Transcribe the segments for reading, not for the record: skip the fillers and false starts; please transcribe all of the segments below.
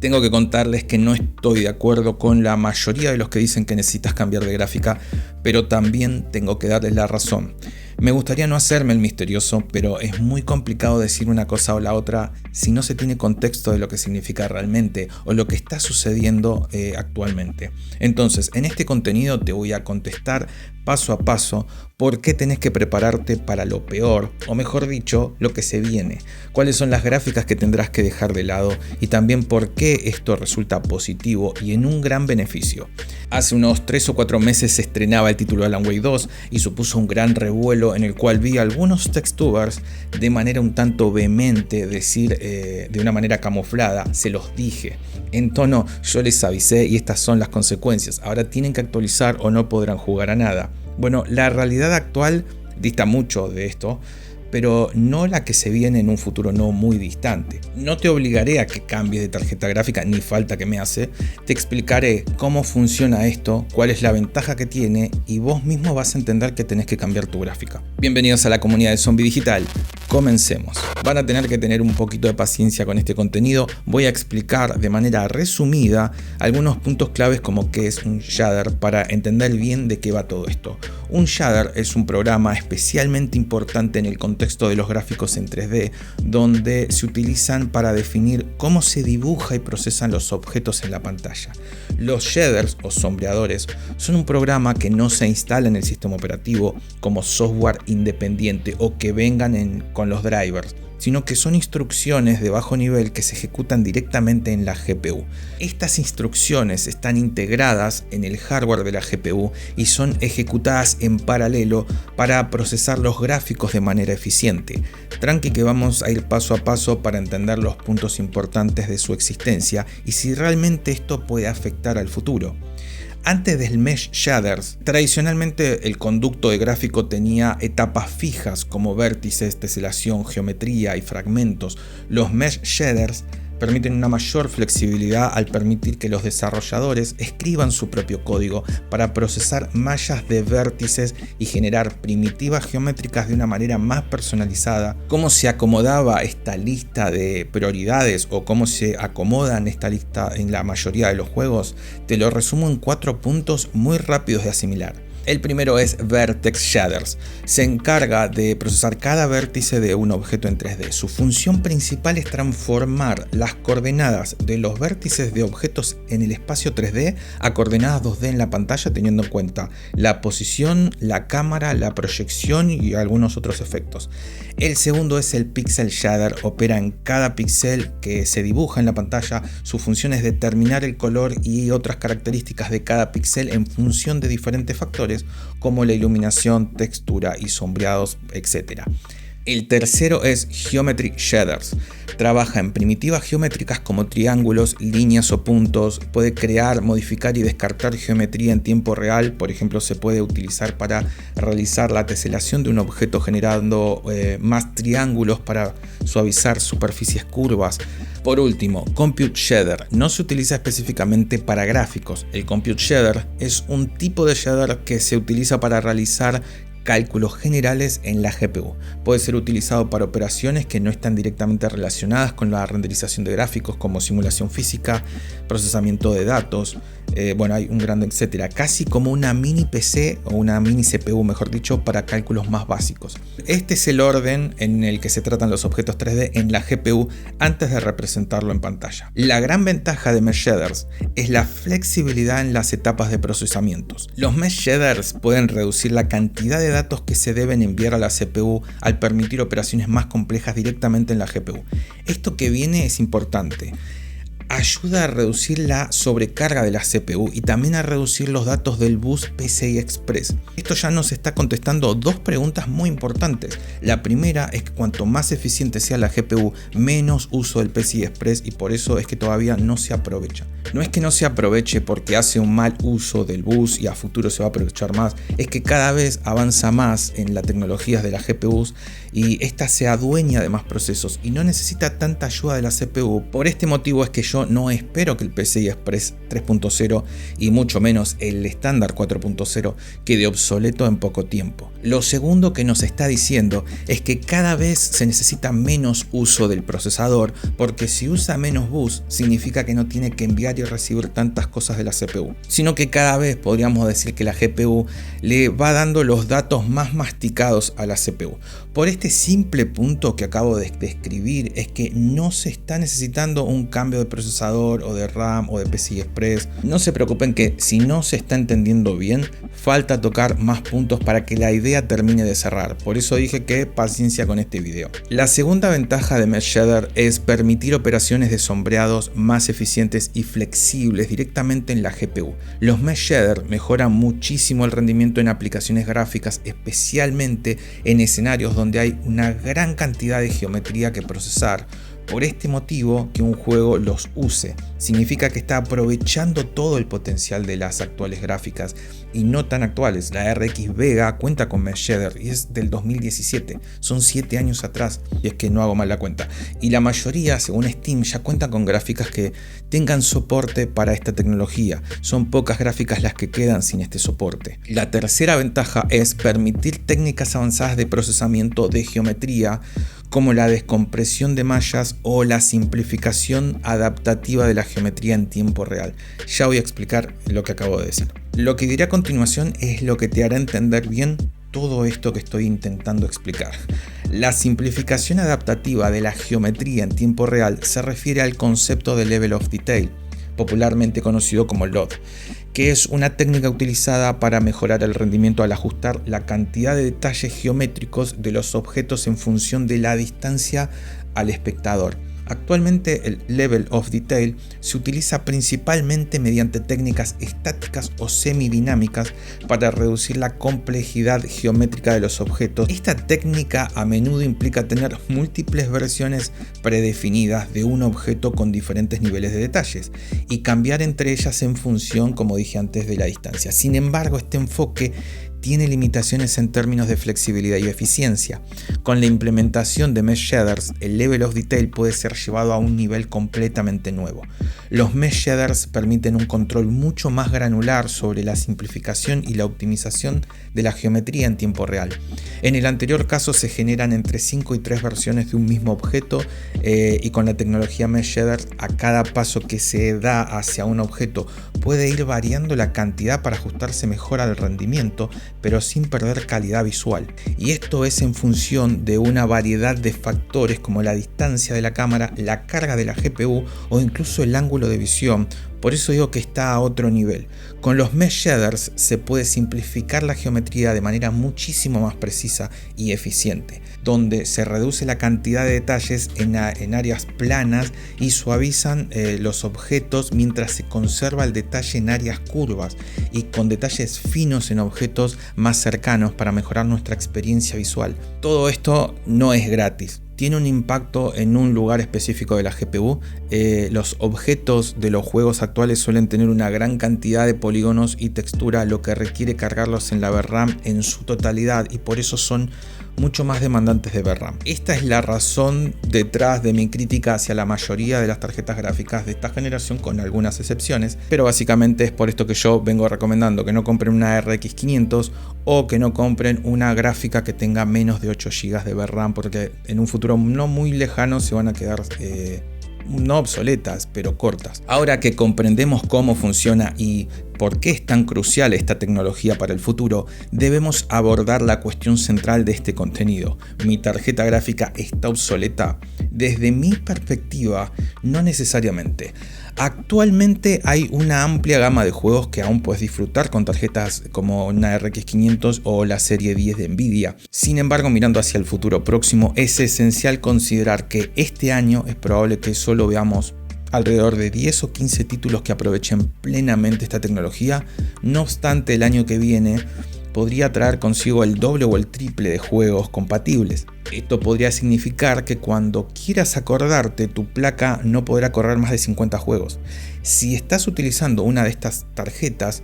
Tengo que contarles que no estoy de acuerdo con la mayoría de los que dicen que necesitas cambiar de gráfica, pero también tengo que darles la razón. Me gustaría no hacerme el misterioso, pero es muy complicado decir una cosa o la otra si no se tiene contexto de lo que significa realmente o lo que está sucediendo actualmente. Entonces, en este contenido te voy a contestar paso a paso por qué tenés que prepararte para lo peor, o mejor dicho, lo que se viene, cuáles son las gráficas que tendrás que dejar de lado y también por qué esto resulta positivo y en un gran beneficio. Hace unos 3 o 4 meses se estrenaba el título de Alan Wake 2 y supuso un gran revuelo en el cual vi a algunos textubers de manera un tanto vehemente decir de una manera camuflada, se los dije. En tono, yo les avisé y estas son las consecuencias, ahora tienen que actualizar o no podrán jugar a nada. Bueno, la realidad actual dista mucho de esto, pero no la que se viene en un futuro no muy distante. No te obligaré a que cambies de tarjeta gráfica, ni falta que me hace. Te explicaré cómo funciona esto, cuál es la ventaja que tiene y vos mismo vas a entender que tenés que cambiar tu gráfica. Bienvenidos a la comunidad de Zombie Digital. Comencemos. Van a tener que tener un poquito de paciencia con este contenido. Voy a explicar de manera resumida algunos puntos claves como qué es un shader para entender bien de qué va todo esto. Un shader es un programa especialmente importante en el contexto de los gráficos en 3D, donde se utilizan para definir cómo se dibuja y procesan los objetos en la pantalla. Los shaders o sombreadores son un programa que no se instala en el sistema operativo como software independiente o que vengan con los drivers, sino que son instrucciones de bajo nivel que se ejecutan directamente en la GPU. Estas instrucciones están integradas en el hardware de la GPU y son ejecutadas en paralelo para procesar los gráficos de manera eficiente. Tranqui que vamos a ir paso a paso para entender los puntos importantes de su existencia y si realmente esto puede afectar al futuro. Antes del Mesh Shaders, tradicionalmente el conducto de gráfico tenía etapas fijas como vértices, teselación, geometría y fragmentos. Los Mesh Shaders permiten una mayor flexibilidad al permitir que los desarrolladores escriban su propio código para procesar mallas de vértices y generar primitivas geométricas de una manera más personalizada. Cómo se acomodaba esta lista de prioridades o cómo se acomodan esta lista en la mayoría de los juegos, te lo resumo en 4 puntos muy rápidos de asimilar. El primero es Vertex Shaders. Se encarga de procesar cada vértice de un objeto en 3D. Su función principal es transformar las coordenadas de los vértices de objetos en el espacio 3D a coordenadas 2D en la pantalla, teniendo en cuenta la posición, la cámara, la proyección y algunos otros efectos. El segundo es el Pixel Shader. Opera en cada píxel que se dibuja en la pantalla. Su función es determinar el color y otras características de cada píxel en función de diferentes factores como la iluminación, textura y sombreados, etc. El tercero es Geometry Shaders. Trabaja en primitivas geométricas como triángulos, líneas o puntos. Puede crear, modificar y descartar geometría en tiempo real. Por ejemplo, se puede utilizar para realizar la teselación de un objeto generando más triángulos para suavizar superficies curvas. Por último, Compute Shader. No se utiliza específicamente para gráficos. El Compute Shader es un tipo de shader que se utiliza para realizar cálculos generales en la GPU. Puede ser utilizado para operaciones que no están directamente relacionadas con la renderización de gráficos como simulación física, procesamiento de datos, hay un gran etcétera, casi como una mini PC o una mini CPU, mejor dicho, para cálculos más básicos. Este es el orden en el que se tratan los objetos 3D en la GPU antes de representarlo en pantalla. La gran ventaja de Mesh Shaders es la flexibilidad en las etapas de procesamientos. Los Mesh Shaders pueden reducir la cantidad de datos que se deben enviar a la CPU al permitir operaciones más complejas directamente en la GPU. Esto que viene es importante. Ayuda a reducir la sobrecarga de la CPU y también a reducir los datos del bus PCI Express. Esto ya nos está contestando 2 preguntas muy importantes. La primera es que cuanto más eficiente sea la GPU, menos uso del PCI Express y por eso es que todavía no se aprovecha. No es que no se aproveche porque hace un mal uso del bus y a futuro se va a aprovechar más, es que cada vez avanza más en las tecnologías de las GPUs y esta se adueña de más procesos y no necesita tanta ayuda de la CPU. Por este motivo es que yo tanto no espero que el PCI Express 3.0 y mucho menos el estándar 4.0 quede obsoleto en poco tiempo. Lo segundo que nos está diciendo es que cada vez se necesita menos uso del procesador, porque si usa menos bus significa que no tiene que enviar y recibir tantas cosas de la CPU, sino que cada vez podríamos decir que la GPU le va dando los datos más masticados a la CPU. Por este simple punto que acabo de describir es que no se está necesitando un cambio de procesador o de RAM o de PCI Express. No se preocupen que si no se está entendiendo bien, falta tocar más puntos para que la idea termine de cerrar. Por eso dije que paciencia con este video. La segunda ventaja de Mesh Shader es permitir operaciones de sombreados más eficientes y flexibles directamente en la GPU. Los Mesh Shader mejoran muchísimo el rendimiento en aplicaciones gráficas, especialmente en escenarios donde hay una gran cantidad de geometría que procesar. Por este motivo, que un juego los use significa que está aprovechando todo el potencial de las actuales gráficas y no tan actuales. La RX Vega cuenta con Mesh Shader y es del 2017, son 7 años atrás, y es que no hago mal la cuenta. Y la mayoría, según Steam, ya cuentan con gráficas que tengan soporte para esta tecnología. Son pocas gráficas las que quedan sin este soporte. La tercera ventaja es permitir técnicas avanzadas de procesamiento de geometría, como la descompresión de mallas o la simplificación adaptativa de la geometría en tiempo real. Ya voy a explicar lo que acabo de decir. Lo que diré a continuación es lo que te hará entender bien todo esto que estoy intentando explicar. La simplificación adaptativa de la geometría en tiempo real se refiere al concepto de Level of Detail, popularmente conocido como LOD, que es una técnica utilizada para mejorar el rendimiento al ajustar la cantidad de detalles geométricos de los objetos en función de la distancia al espectador. Actualmente el Level of Detail se utiliza principalmente mediante técnicas estáticas o semidinámicas para reducir la complejidad geométrica de los objetos. Esta técnica a menudo implica tener múltiples versiones predefinidas de un objeto con diferentes niveles de detalles y cambiar entre ellas en función, como dije antes, de la distancia. Sin embargo, este enfoque tiene limitaciones en términos de flexibilidad y eficiencia. Con la implementación de Mesh Shaders, el Level of Detail puede ser llevado a un nivel completamente nuevo. Los Mesh Shaders permiten un control mucho más granular sobre la simplificación y la optimización de la geometría en tiempo real. En el anterior caso se generan entre 5 y 3 versiones de un mismo objeto y con la tecnología Mesh Shaders, a cada paso que se da hacia un objeto puede ir variando la cantidad para ajustarse mejor al rendimiento, pero sin perder calidad visual. Y esto es en función de una variedad de factores como la distancia de la cámara, la carga de la GPU o incluso el ángulo de visión. Por eso digo que está a otro nivel. Con los Mesh Shaders se puede simplificar la geometría de manera muchísimo más precisa y eficiente, donde se reduce la cantidad de detalles en áreas planas y suavizan los objetos mientras se conserva el detalle en áreas curvas y con detalles finos en objetos más cercanos para mejorar nuestra experiencia visual. Todo esto no es gratis. Tiene un impacto en un lugar específico de la GPU. Los objetos de los juegos actuales suelen tener una gran cantidad de polígonos y textura, lo que requiere cargarlos en la VRAM en su totalidad y por eso son mucho más demandantes de VRAM. Esta es la razón detrás de mi crítica hacia la mayoría de las tarjetas gráficas de esta generación, con algunas excepciones, pero básicamente es por esto que yo vengo recomendando que no compren una RX 500 o que no compren una gráfica que tenga menos de 8 GB de VRAM, porque en un futuro no muy lejano se van a quedar no obsoletas, pero cortas. Ahora que comprendemos cómo funciona y por qué es tan crucial esta tecnología para el futuro, debemos abordar la cuestión central de este contenido. ¿Mi tarjeta gráfica está obsoleta? Desde mi perspectiva, no necesariamente. Actualmente hay una amplia gama de juegos que aún puedes disfrutar con tarjetas como una RX 500 o la serie 10 de Nvidia. Sin embargo, mirando hacia el futuro próximo, es esencial considerar que este año es probable que solo veamos alrededor de 10 o 15 títulos que aprovechen plenamente esta tecnología. No obstante, el año que viene podría traer consigo el doble o el triple de juegos compatibles. Esto podría significar que cuando quieras acordarte, tu placa no podrá correr más de 50 juegos. Si estás utilizando una de estas tarjetas,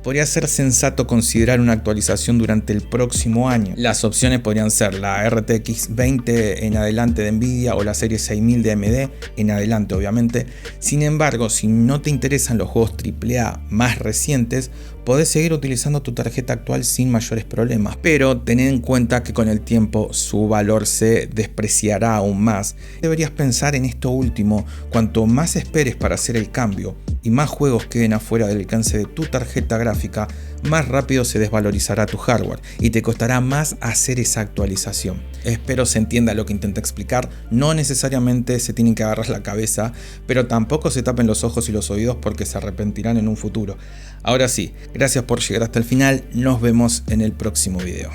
podría ser sensato considerar una actualización durante el próximo año. Las opciones podrían ser la RTX 20 en adelante de Nvidia o la serie 6000 de AMD en adelante, obviamente. Sin embargo, si no te interesan los juegos AAA más recientes, podés seguir utilizando tu tarjeta actual sin mayores problemas, pero ten en cuenta que con el tiempo su valor se despreciará aún más. Deberías pensar en esto último: cuanto más esperes para hacer el cambio y más juegos queden afuera del alcance de tu tarjeta gráfica, más rápido se desvalorizará tu hardware y te costará más hacer esa actualización. Espero se entienda lo que intento explicar. No necesariamente se tienen que agarrar la cabeza, pero tampoco se tapen los ojos y los oídos porque se arrepentirán en un futuro. Ahora sí, gracias por llegar hasta el final, nos vemos en el próximo video.